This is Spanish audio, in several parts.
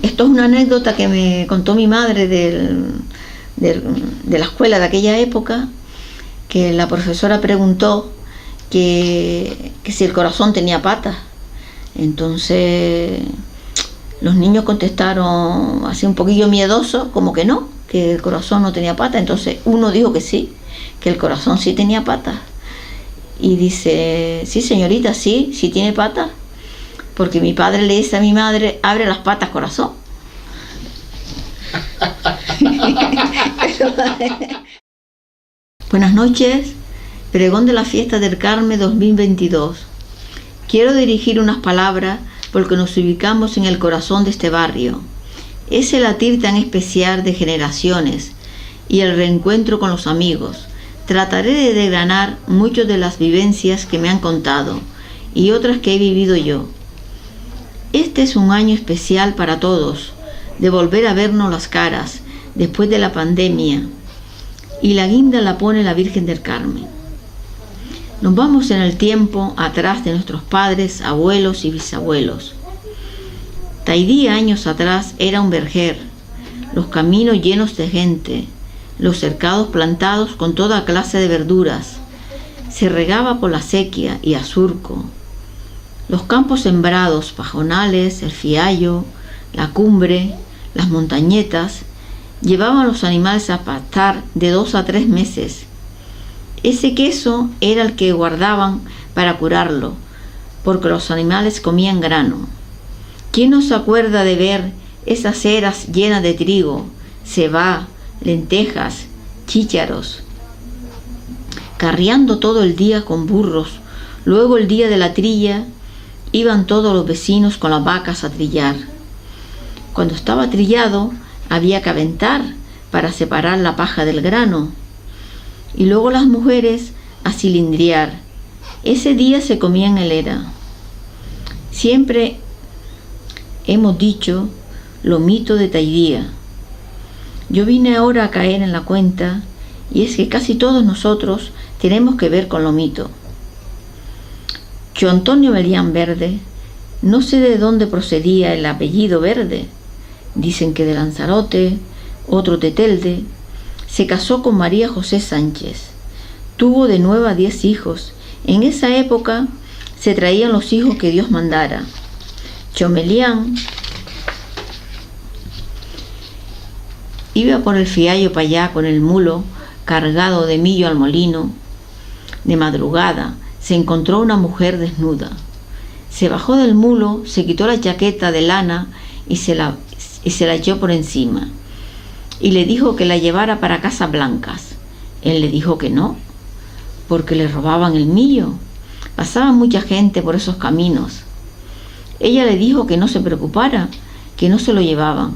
Esto es una anécdota que me contó mi madre de la escuela de aquella época, que la profesora preguntó que si el corazón tenía patas. Entonces los niños contestaron así un poquillo miedosos, como que no, que el corazón no tenía patas. Entonces uno dijo que sí, que el corazón sí tenía patas. Y dice, sí señorita, sí tiene patas, porque mi padre le dice a mi madre, abre las patas corazón. Buenas noches, pregón de la fiesta del Carmen 2022. Quiero dirigir unas palabras porque nos ubicamos en el corazón de este barrio. Ese latir tan especial de generaciones y el reencuentro con los amigos. Trataré de desgranar muchas de las vivencias que me han contado y otras que he vivido yo. Este es un año especial para todos, de volver a vernos las caras después de la pandemia, y la guinda la pone la Virgen del Carmen. Nos vamos en el tiempo atrás de nuestros padres, abuelos y bisabuelos. Taidí años atrás era un verger, los caminos llenos de gente, los cercados plantados con toda clase de verduras, se regaba por la sequía y a surco. Los campos sembrados, pajonales, el fiallo, la cumbre, las montañetas, llevaban los animales a pastar de 2 a 3 meses. Ese queso era el que guardaban para curarlo, porque los animales comían grano. ¿Quién no se acuerda de ver esas eras llenas de trigo, cebá, lentejas, chícharos, carriando todo el día con burros? Luego el día de la trilla iban todos los vecinos con las vacas a trillar. Cuando estaba trillado había que aventar para separar la paja del grano, y luego las mujeres a cilindriar. Ese día se comía en hilera. Siempre hemos dicho lomito de Taidía. Yo vine ahora a caer en la cuenta, y es que casi todos nosotros tenemos que ver con lomito. Yo Antonio Melián Verde, no sé de dónde procedía el apellido Verde, dicen que de Lanzarote, otro de Telde. Se casó con María José Sánchez, tuvo de 9 a 10 hijos. En esa época se traían los hijos que Dios mandara. Chomelián iba por el fiallo para allá con el mulo cargado de millo al molino. De madrugada se encontró una mujer desnuda. Se bajó del mulo, se quitó la chaqueta de lana y se la echó por encima, y le dijo que la llevara para Casas Blancas. Él le dijo que no, porque le robaban el millo. Pasaba mucha gente por esos caminos. Ella le dijo que no se preocupara, que no se lo llevaban.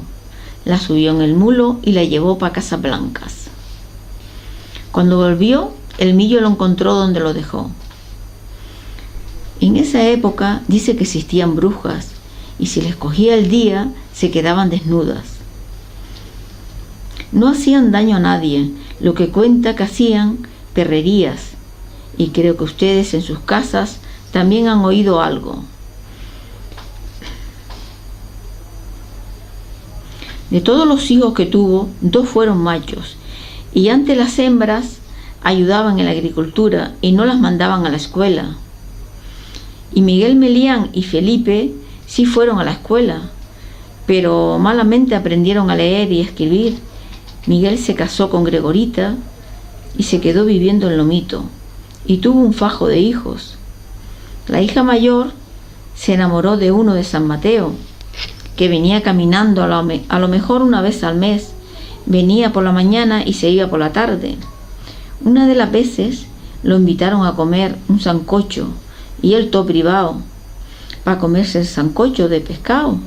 La subió en el mulo y la llevó para Casas Blancas. Cuando volvió, el millo lo encontró donde lo dejó. En esa época dice que existían brujas, y si les cogía el día, se quedaban desnudas. No hacían daño a nadie, lo que cuenta que hacían perrerías, y creo que ustedes en sus casas también han oído algo. De todos los hijos que tuvo, 2 fueron machos, y antes las hembras ayudaban en la agricultura y no las mandaban a la escuela. Y Miguel Melián y Felipe sí fueron a la escuela, pero malamente aprendieron a leer y escribir. Miguel se casó con Gregorita y se quedó viviendo en Lomito, y tuvo un fajo de hijos. La hija mayor se enamoró de uno de San Mateo, que venía caminando a lo mejor una vez al mes. Venía por la mañana y se iba por la tarde. Una de las veces lo invitaron a comer un sancocho, y él todo privado para comerse el sancocho de pescado,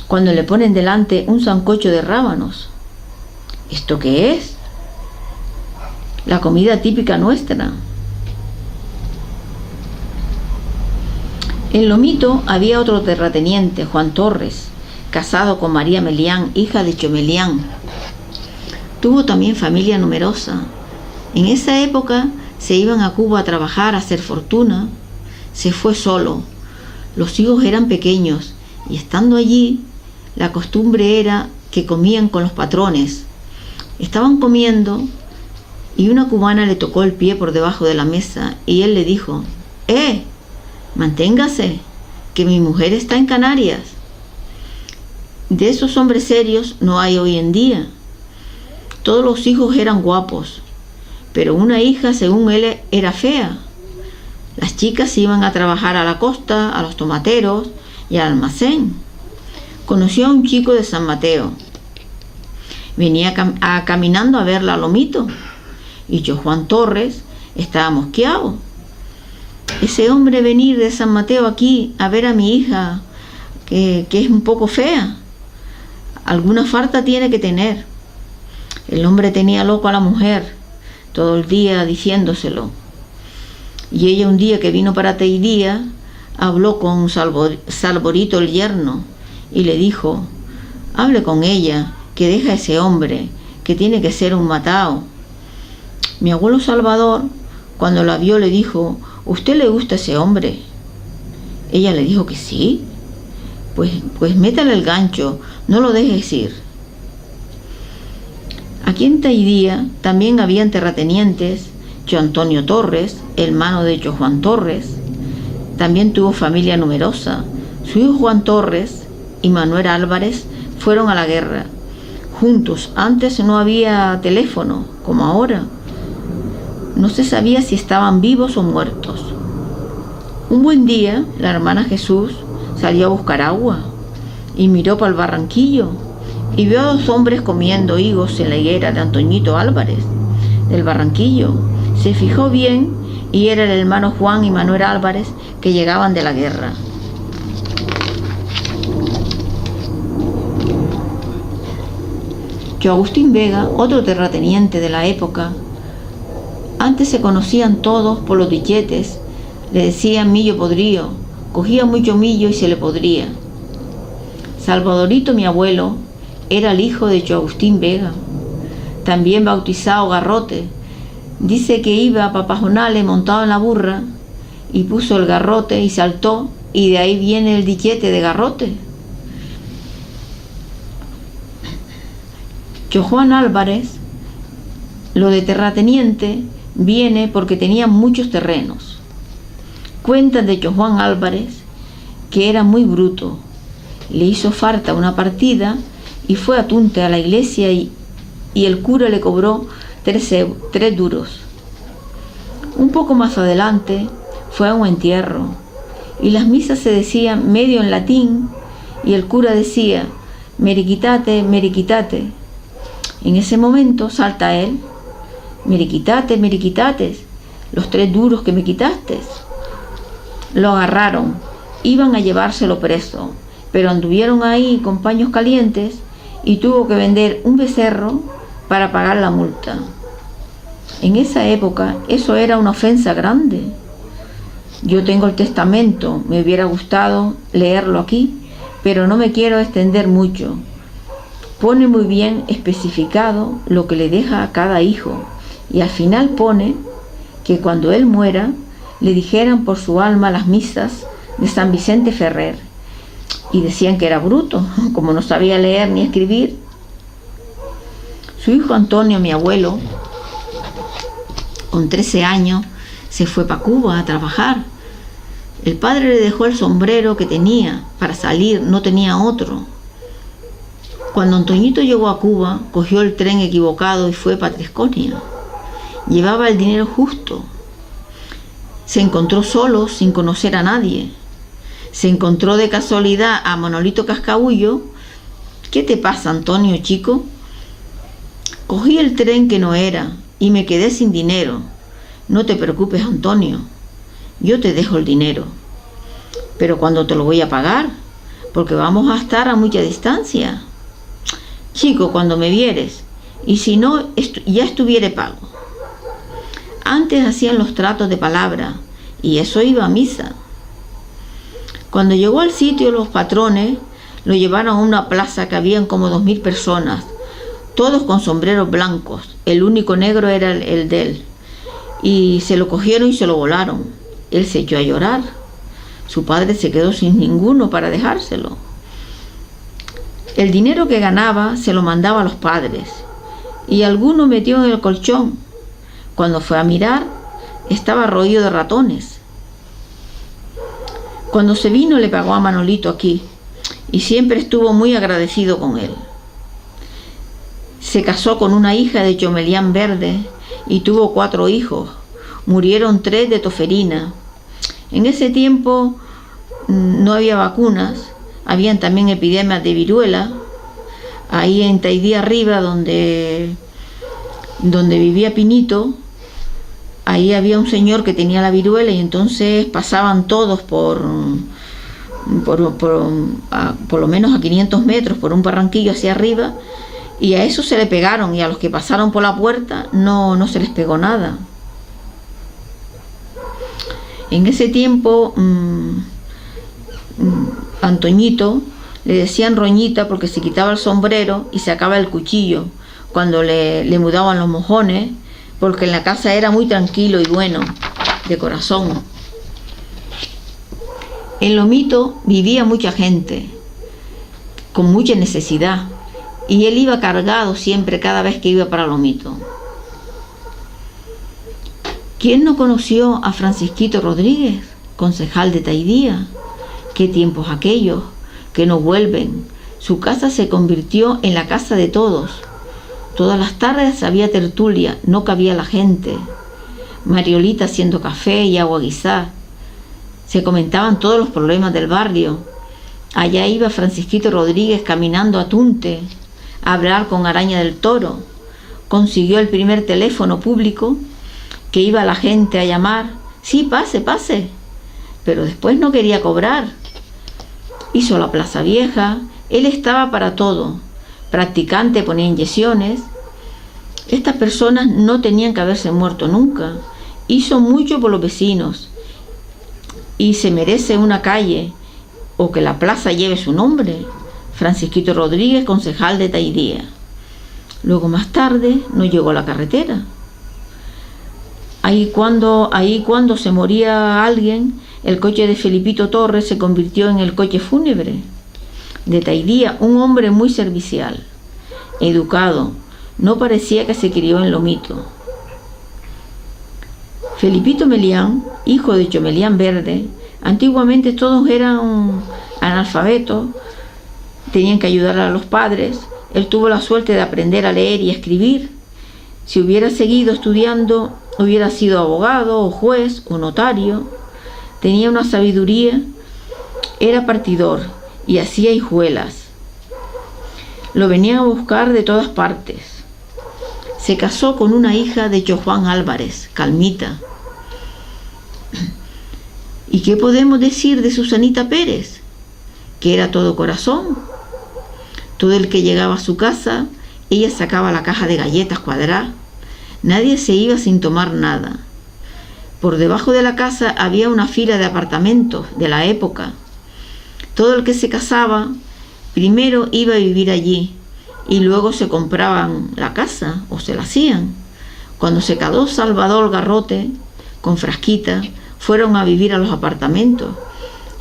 cuando le ponen delante un sancocho de rábanos. ¿Esto qué es? La comida típica nuestra. En Lomito había otro terrateniente, Juan Torres, casado con María Melián, hija de Chomelián. Tuvo también familia numerosa. En esa época se iban a Cuba a trabajar, a hacer fortuna. Se fue solo. Los hijos eran pequeños, y estando allí La costumbre era que comían con los patrones. Estaban comiendo y una cubana le tocó el pie por debajo de la mesa y él le dijo: manténgase, que mi mujer está en Canarias. De esos hombres serios no hay hoy en día. Todos los hijos eran guapos, pero una hija, según él, era fea. Las chicas iban a trabajar a la costa, a los tomateros y al almacén. Conoció a un chico de San Mateo. Venía caminando a verla a Lomito y yo, Juan Torres, estaba mosqueado. Ese hombre venir de San Mateo aquí a ver a mi hija, que es un poco fea, alguna falta tiene que tener. El hombre tenía loco a la mujer, todo el día diciéndoselo. Y ella, un día que vino para Teidía, habló con Salvorito el yerno y le dijo: hable con ella, que deja a ese hombre, que tiene que ser un matao. Mi abuelo Salvador, cuando la vio, le dijo: ¿usted le gusta a ese hombre? Ella le dijo que sí. Pues métale el gancho, no lo dejes ir. Aquí en Teidía también habían terratenientes. Yo Antonio Torres, hermano de Yo Juan Torres, también tuvo familia numerosa. Su hijo Juan Torres y Manuel Álvarez fueron a la guerra juntos. Antes no había teléfono como ahora. No se sabía si estaban vivos o muertos. Un buen día, la hermana Jesús salió a buscar agua y miró para el barranquillo y vio a dos hombres comiendo higos en la higuera de Antoñito Álvarez del barranquillo. Se fijó bien y era el hermano Juan y Manuel Álvarez, que llegaban de la guerra. Yo Agustín Vega, otro terrateniente de la época, antes se conocían todos por los dichetes, le decían millo podrío, cogía mucho millo y se le podría. Salvadorito, mi abuelo, era el hijo de Yo Agustín Vega, también bautizado Garrote. Dice que iba a Papajonales montado en la burra y puso el garrote y saltó, y de ahí viene el dichete de garrote. Yo Juan Álvarez, lo de terrateniente, viene porque tenía muchos terrenos. Cuentan de Yo Juan Álvarez que era muy bruto. Le hizo falta una partida y fue a Tunte a la iglesia y el cura le cobró 3 duros. Un poco más adelante fue a un entierro y las misas se decían medio en latín y el cura decía: meriquitate, meriquitate. En ese momento salta él: meriquitate, meriquitates, los 3 duros que me quitaste. Lo agarraron, iban a llevárselo preso, pero anduvieron ahí con paños calientes y tuvo que vender un becerro para pagar la multa. En esa época eso era una ofensa grande. Yo tengo el testamento, me hubiera gustado leerlo aquí, pero no me quiero extender mucho. Pone muy bien especificado lo que le deja a cada hijo y al final pone que cuando él muera le dijeran por su alma las misas de San Vicente Ferrer, y decían que era bruto, como no sabía leer ni escribir. Su hijo Antonio, mi abuelo, con 13 años, se fue para Cuba a trabajar. El padre le dejó el sombrero que tenía para salir, no tenía otro. Cuando Antoñito llegó a Cuba, cogió el tren equivocado y fue para Tresconia. Llevaba el dinero justo. Se encontró solo, sin conocer a nadie. Se encontró de casualidad a Manolito Cascabullo. ¿Qué te pasa, Antonio, chico? Cogí el tren que no era y me quedé sin dinero. No te preocupes, Antonio, yo te dejo el dinero. Pero ¿cuándo te lo voy a pagar? Porque vamos a estar a mucha distancia. Chico, cuando me vieres, y si no, ya estuviere pago. Antes hacían los tratos de palabra, y eso iba a misa. Cuando llegó al sitio, los patrones lo llevaron a una plaza que habían como 2000 personas, todos con sombreros blancos. El único negro era el de él. Y se lo cogieron y se lo volaron. Él se echó a llorar. Su padre se quedó sin ninguno para dejárselo. El dinero que ganaba se lo mandaba a los padres y alguno metió en el colchón. Cuando fue a mirar, estaba roído de ratones. Cuando se vino le pagó a Manolito aquí y siempre estuvo muy agradecido con él. Se casó con una hija de Chomelián Verde y tuvo 4 hijos. Murieron 3 de toferina. En ese tiempo no había vacunas, habían también epidemias de viruela. Ahí en Taidí arriba, donde vivía Pinito, ahí había un señor que tenía la viruela y entonces pasaban todos por lo menos a 500 metros por un barranquillo hacia arriba, y a eso se le pegaron, y a los que pasaron por la puerta no se les pegó nada. En ese tiempo Antoñito le decían Roñita porque se quitaba el sombrero y sacaba el cuchillo cuando le mudaban los mojones, porque en la casa era muy tranquilo y bueno, de corazón. En Lomito vivía mucha gente, con mucha necesidad, y él iba cargado siempre cada vez que iba para Lomito. ¿Quién no conoció a Francisquito Rodríguez, concejal de Taidía? ¿Qué tiempos aquellos que no vuelven? Su casa se convirtió en la casa de todos. Todas las tardes había tertulia, no cabía la gente. Mariolita haciendo café y agua guisada. Se comentaban todos los problemas del barrio. Allá iba Francisquito Rodríguez caminando a Tunte a hablar con Araña del Toro. Consiguió el primer teléfono público que iba la gente a llamar. Sí, pase, pase. Pero después no quería cobrar. Hizo la Plaza Vieja. Él estaba para todo. Practicante, ponía inyecciones. Estas personas no tenían que haberse muerto nunca. Hizo mucho por los vecinos y se merece una calle o que la plaza lleve su nombre. Francisquito Rodríguez, concejal de Taidía. Luego más tarde no llegó la carretera. Ahí cuando se moría alguien, el coche de Felipito Torres se convirtió en el coche fúnebre de Taidía, un hombre muy servicial, educado, no parecía que se crió en Lomito. Felipito Melián, hijo de Chomelián Verde, antiguamente todos eran analfabetos, tenían que ayudar a los padres. Él tuvo la suerte de aprender a leer y a escribir. Si hubiera seguido estudiando, hubiera sido abogado o juez o notario. Tenía una sabiduría, era partidor y hacía hijuelas. Lo venían a buscar de todas partes. Se casó con una hija de Juan Álvarez, Calmita. ¿Y qué podemos decir de Susanita Pérez? Que era todo corazón. Todo el que llegaba a su casa, ella sacaba la caja de galletas cuadradas. Nadie se iba sin tomar nada. Por debajo de la casa había una fila de apartamentos de la época. Todo el que se casaba, primero iba a vivir allí y luego se compraban la casa o se la hacían. Cuando se casó Salvador Garrote con Frasquita, fueron a vivir a los apartamentos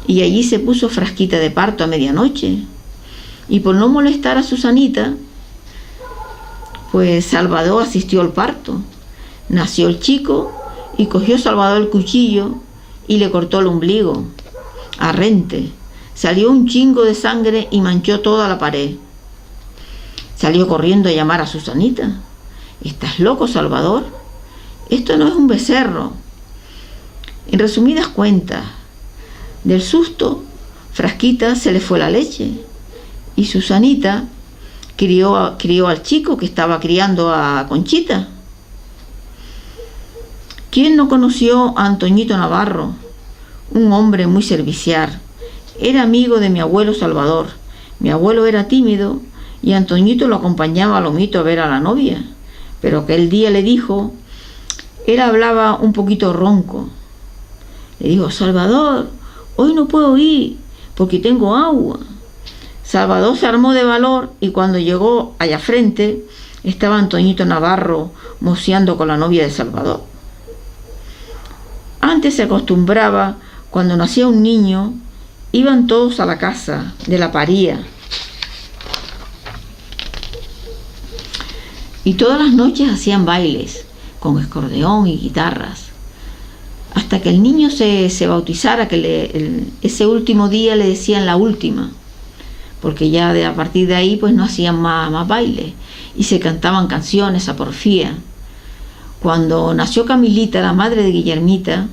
y allí se puso Frasquita de parto a medianoche. Y por no molestar a Susanita, pues Salvador asistió al parto. Nació el chico y cogió Salvador el cuchillo y le cortó el ombligo. Arrente. Salió un chingo de sangre y manchó toda la pared. Salió corriendo a llamar a Susanita. ¿Estás loco, Salvador? Esto no es un becerro. En resumidas cuentas, del susto, Frasquita se le fue la leche y Susanita crió al chico que estaba criando a Conchita. ¿Quién no conoció a Antoñito Navarro? Un hombre muy servicial. Era amigo de mi abuelo Salvador. Mi abuelo era tímido y Antoñito lo acompañaba a Lomito a ver a la novia. Pero aquel día le dijo, él hablaba un poquito ronco. Le dijo, Salvador, hoy no puedo ir porque tengo agua. Salvador se armó de valor y cuando llegó allá frente estaba Antoñito Navarro moceando con la novia de Salvador. Antes se acostumbraba, cuando nacía un niño, iban todos a la casa de la paría Y todas las noches hacían bailes con acordeón y guitarras, hasta que el niño se bautizara, que ese último día le decían la última, porque ya a partir de ahí pues no hacían más bailes y se cantaban canciones a porfía. Cuando nació Camilita, la madre de Guillermita,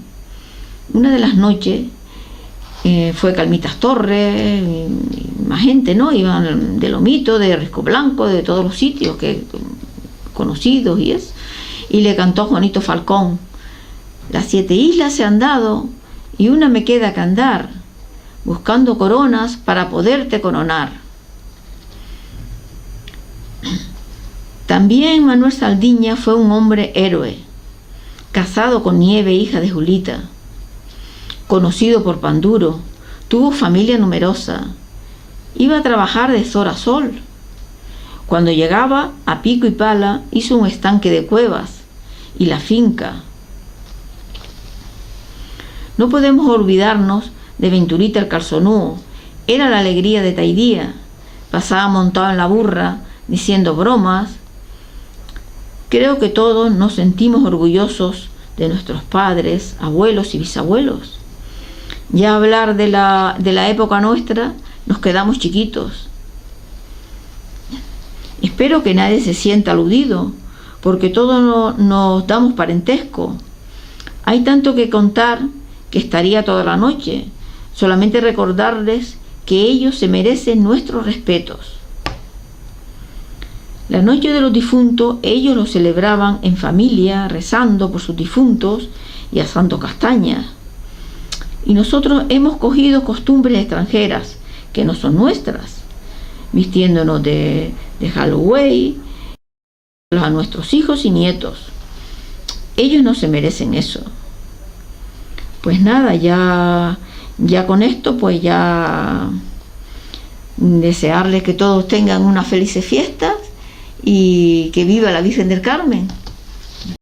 una de las noches fue Calmitas Torres, y más gente, ¿no? Iban de Lomito, de Risco Blanco, de todos los sitios conocidos y eso. Y le cantó Juanito Falcón: las 7 islas se han dado y una me queda que andar, buscando coronas para poderte coronar. También Manuel Saldiña fue un hombre héroe, casado con Nieve, hija de Julita, conocido por Panduro, tuvo familia numerosa, iba a trabajar de sol a sol. Cuando llegaba a pico y pala hizo un estanque de cuevas y la finca. No podemos olvidarnos de Venturita el Calzonúo, era la alegría de Taidía, pasaba montado en la burra diciendo bromas. Creo que todos nos sentimos orgullosos de nuestros padres, abuelos y bisabuelos. Ya hablar de la época nuestra, nos quedamos chiquitos. Espero que nadie se sienta aludido, porque todos nos damos parentesco. Hay tanto que contar que estaría toda la noche. Solamente recordarles que ellos se merecen nuestros respetos. La noche de los difuntos ellos lo celebraban en familia, rezando por sus difuntos y asando castañas. Y nosotros hemos cogido costumbres extranjeras que no son nuestras, vistiéndonos de Halloween a nuestros hijos y nietos. Ellos no se merecen eso. Pues nada, ya con esto pues ya desearles que todos tengan unas felices fiestas y que viva la Virgen del Carmen.